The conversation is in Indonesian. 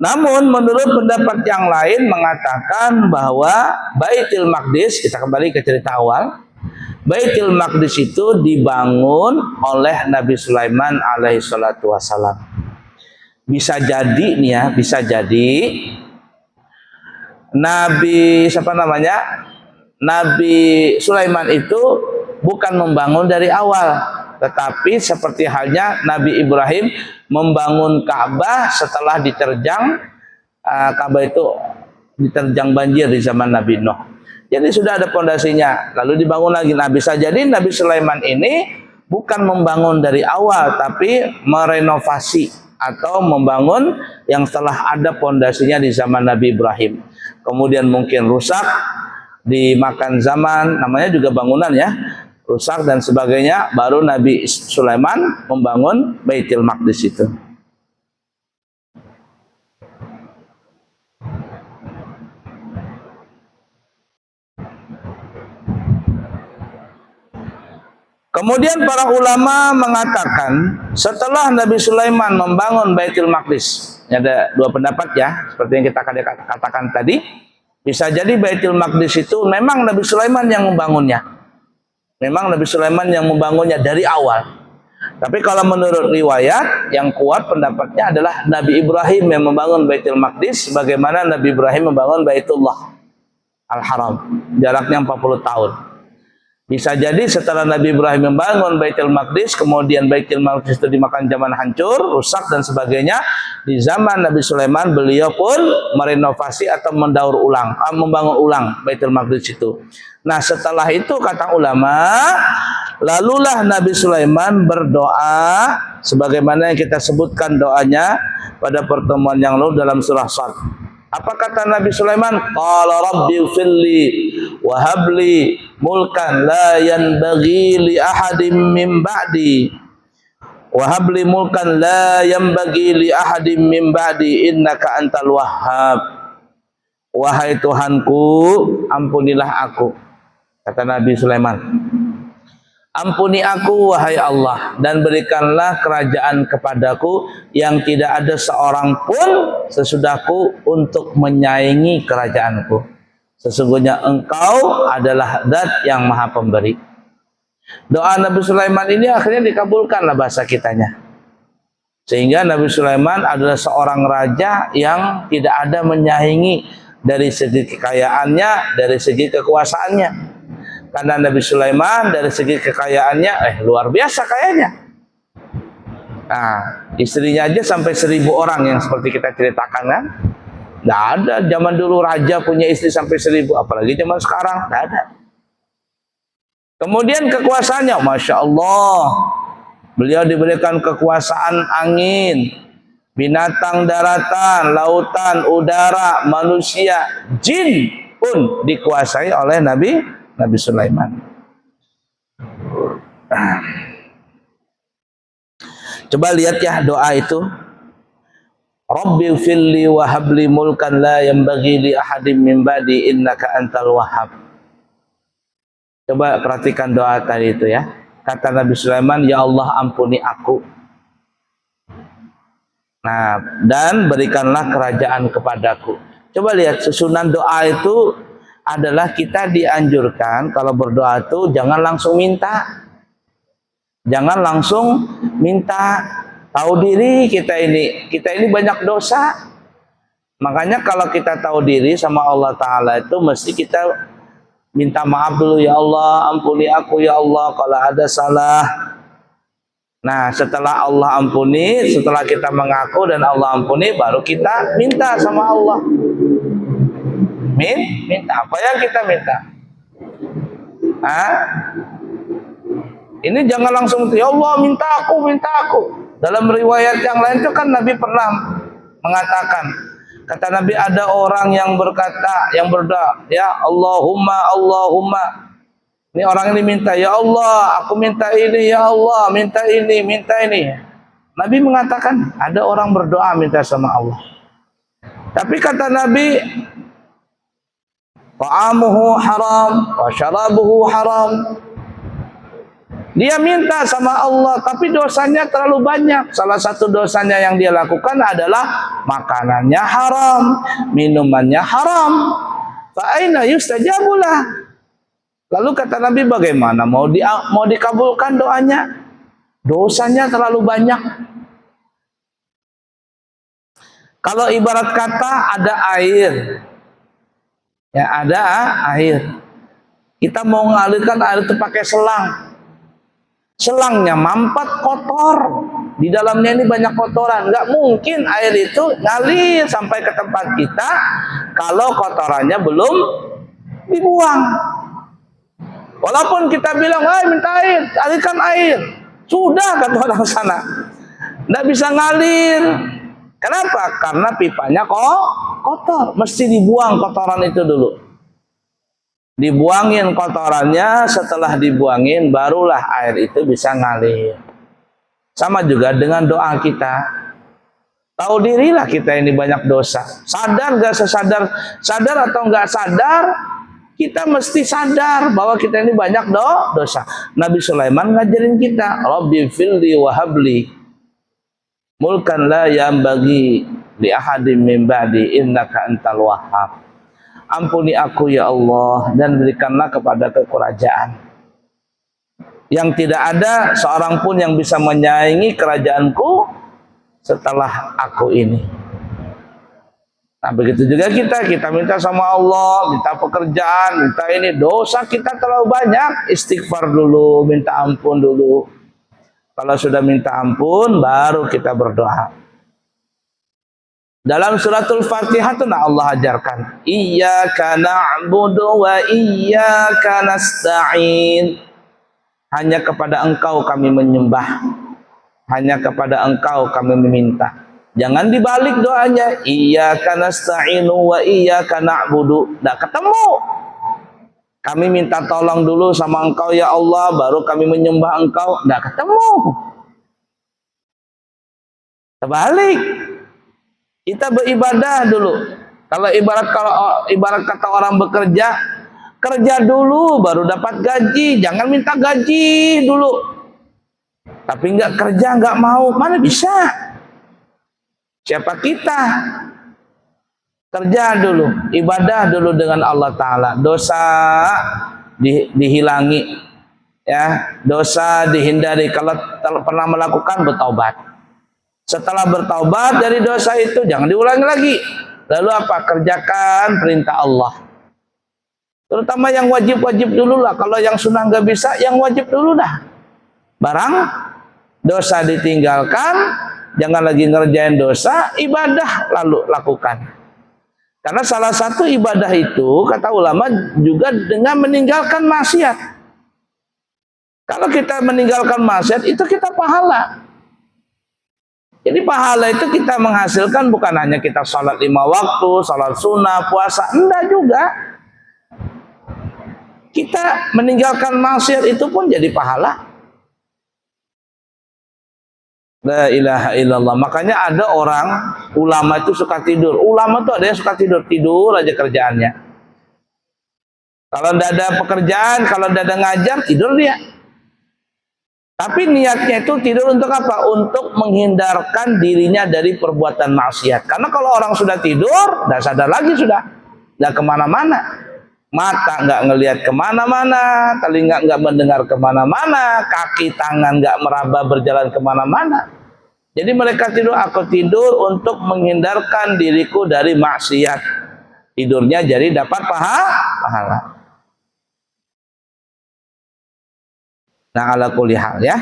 Namun menurut pendapat yang lain mengatakan bahwa Baitul Maqdis, kita kembali ke cerita awal, Baitul Maqdis itu dibangun oleh Nabi Sulaiman alaihi salatu wassalam. Bisa jadi nih ya, bisa jadi Nabi Sulaiman itu bukan membangun dari awal, tetapi seperti halnya Nabi Ibrahim membangun Ka'bah setelah diterjang Ka'bah itu diterjang banjir di zaman Nabi Nuh. Jadi sudah ada pondasinya, lalu dibangun lagi. Nah, bisa jadi Nabi Sulaiman ini bukan membangun dari awal, tapi merenovasi atau membangun yang setelah ada pondasinya di zaman Nabi Ibrahim. Kemudian mungkin rusak dimakan zaman, namanya juga bangunan ya, rusak dan sebagainya, baru Nabi Sulaiman membangun Baitul Maqdis itu. Kemudian para ulama mengatakan setelah Nabi Sulaiman membangun Baitul Maqdis, ada dua pendapat ya, seperti yang kita katakan tadi. Bisa jadi Baitul Maqdis itu memang Nabi Sulaiman yang membangunnya. Memang Nabi Sulaiman yang membangunnya dari awal. Tapi kalau menurut riwayat yang kuat pendapatnya adalah Nabi Ibrahim yang membangun Baitul Maqdis sebagaimana Nabi Ibrahim membangun Baitullah Al-Haram. Jaraknya 40 tahun. Bisa jadi setelah Nabi Ibrahim membangun Baitul Maqdis, kemudian Baitul Maqdis itu dimakan zaman hancur, rusak dan sebagainya. Di zaman Nabi Sulaiman beliau pun merenovasi atau membangun ulang Baitul Maqdis itu. Nah, setelah itu kata ulama, lalulah Nabi Sulaiman berdoa sebagaimana yang kita sebutkan doanya pada pertemuan yang lalu dalam surah Sad. Apa kata Nabi Sulaiman? Qala rabbi firli wa habli mulkan la yanbaghi li ahadin min ba'di wa habli mulkan la yanbaghi li ahadin min ba'di innaka antal wahhab. Wahai Tuhanku, ampunilah aku, kata Nabi Sulaiman. Ampuni aku wahai Allah, dan berikanlah kerajaan kepadaku yang tidak ada seorang pun sesudahku untuk menyaingi kerajaanku. Sesungguhnya engkau adalah Zat yang maha pemberi. Doa Nabi Sulaiman ini akhirnya dikabulkanlah bahasa kitanya. Sehingga Nabi Sulaiman adalah seorang raja yang tidak ada menyaingi dari segi kekayaannya, dari segi kekuasaannya. Karena Nabi Sulaiman dari segi kekayaannya luar biasa kayanya. Nah, istrinya aja sampai 1000 orang yang seperti kita ceritakan kan. Nggak ada zaman dulu raja punya istri sampai 1000, apalagi zaman sekarang nggak ada. Kemudian kekuasaannya, Masya Allah, beliau diberikan kekuasaan angin, binatang daratan, lautan, udara, manusia, jin pun dikuasai oleh Nabi Sulaiman. Coba lihat ya doa itu. Rabbi filli wa habli mulkan la yanbaghi li ahadin min ba'di innaka antal wahhab. Coba perhatikan doa tadi itu ya. Kata Nabi Sulaiman, ya Allah ampuni aku. Nah, dan berikanlah kerajaan kepadaku. Coba lihat susunan doa itu adalah kita dianjurkan kalau berdoa itu jangan langsung minta. Jangan langsung minta. Tahu diri kita ini banyak dosa. Makanya kalau kita tahu diri sama Allah Ta'ala itu mesti kita minta maaf dulu, ya Allah ampuni aku ya Allah kalau ada salah. Nah, setelah Allah ampuni, setelah kita mengaku dan Allah ampuni, baru kita minta sama Allah. Minta apa yang kita minta? Ini jangan langsung ya Allah minta aku. Dalam riwayat yang lain itu kan Nabi pernah mengatakan, kata Nabi ada orang yang berkata, yang berdoa, ya Allahumma. Ini orang ini minta, ya Allah aku minta ini, ya Allah minta ini. Nabi mengatakan ada orang berdoa minta sama Allah. Tapi kata Nabi, ta'amuhu haram wa syarabuhu haram. Dia minta sama Allah, tapi dosanya terlalu banyak. Salah satu dosanya yang dia lakukan adalah makanannya haram, minumannya haram. Fa aina yustajabulah. Lalu kata Nabi, bagaimana mau dikabulkan doanya? Dosanya terlalu banyak. Kalau ibarat kata ada air, ya ada air. Kita mau mengalirkan air itu pakai selang. Selangnya mampet, kotor. Di dalamnya ini banyak kotoran. Nggak mungkin air itu ngalir sampai ke tempat kita kalau kotorannya belum dibuang. Walaupun kita bilang, minta air, alirkan air. Sudah, kata orang sana. Nggak bisa ngalir. Kenapa? Karena pipanya kok kotor. Mesti dibuang kotoran itu dulu. Dibuangin kotorannya, setelah dibuangin barulah air itu bisa ngalir. Sama juga dengan doa kita. Tahu dirilah kita ini banyak dosa. Sadar gak sadar atau nggak sadar, kita mesti sadar bahwa kita ini banyak dosa. Nabi Sulaiman ngajarin kita, Rabbi filli wahabli mulkan la yambagi li ahadim min ba'di innaka antal wahhab. Ampuni aku ya Allah dan berikanlah kepada kekerajaan yang tidak ada seorang pun yang bisa menyaingi kerajaanku setelah aku ini. Nah begitu juga kita minta sama Allah, minta pekerjaan, minta ini. Dosa kita terlalu banyak, istighfar dulu, minta ampun dulu. Kalau sudah minta ampun baru kita berdoa. Dalam suratul Fatihah itu Allah ajarkan, Iyyaka na'budu wa iyyaka nasta'in. Hanya kepada Engkau kami menyembah, hanya kepada Engkau kami meminta. Jangan dibalik doanya, Iyyaka nasta'inu wa iyyaka na'budu. Nggak ketemu. Kami minta tolong dulu sama Engkau ya Allah, baru kami menyembah Engkau. Nggak ketemu. Terbalik. Kita beribadah dulu. Kalau ibarat kata orang bekerja, kerja dulu baru dapat gaji. Jangan minta gaji dulu. Tapi nggak kerja, nggak mau, mana bisa? Siapa kita? Kerja dulu, ibadah dulu dengan Allah Ta'ala. Dosa dihilangi, ya, dosa dihindari. Kalau pernah melakukan, bertaubat. Setelah bertaubat dari dosa itu, jangan diulangi lagi. Lalu apa? Kerjakan perintah Allah. Terutama yang wajib-wajib dulu lah. Kalau yang sunnah nggak bisa, yang wajib dulu dah. Barang dosa ditinggalkan, jangan lagi ngerjain dosa, ibadah lalu lakukan. Karena salah satu ibadah itu, kata ulama, juga dengan meninggalkan maksiat. Kalau kita meninggalkan maksiat, itu kita pahala. Jadi pahala itu kita menghasilkan bukan hanya kita sholat 5 waktu, sholat sunnah, puasa, enggak juga. Kita meninggalkan maksiat itu pun jadi pahala. La ilaha illallah. Makanya ada orang ulama itu suka tidur. Ulama itu ada yang suka tidur aja kerjaannya. Kalau tidak ada pekerjaan, kalau tidak ada ngajar, tidur dia. Tapi niatnya itu tidur untuk apa? Untuk menghindarkan dirinya dari perbuatan maksiat. Karena kalau orang sudah tidur, tidak sadar lagi sudah. Tidak kemana-mana. Mata nggak ngelihat kemana-mana, telinga nggak mendengar kemana-mana, kaki tangan nggak meraba berjalan kemana-mana. Jadi mereka tidur, aku tidur untuk menghindarkan diriku dari maksiat. Tidurnya jadi dapat pahala. Nah, ala kulli hal ya.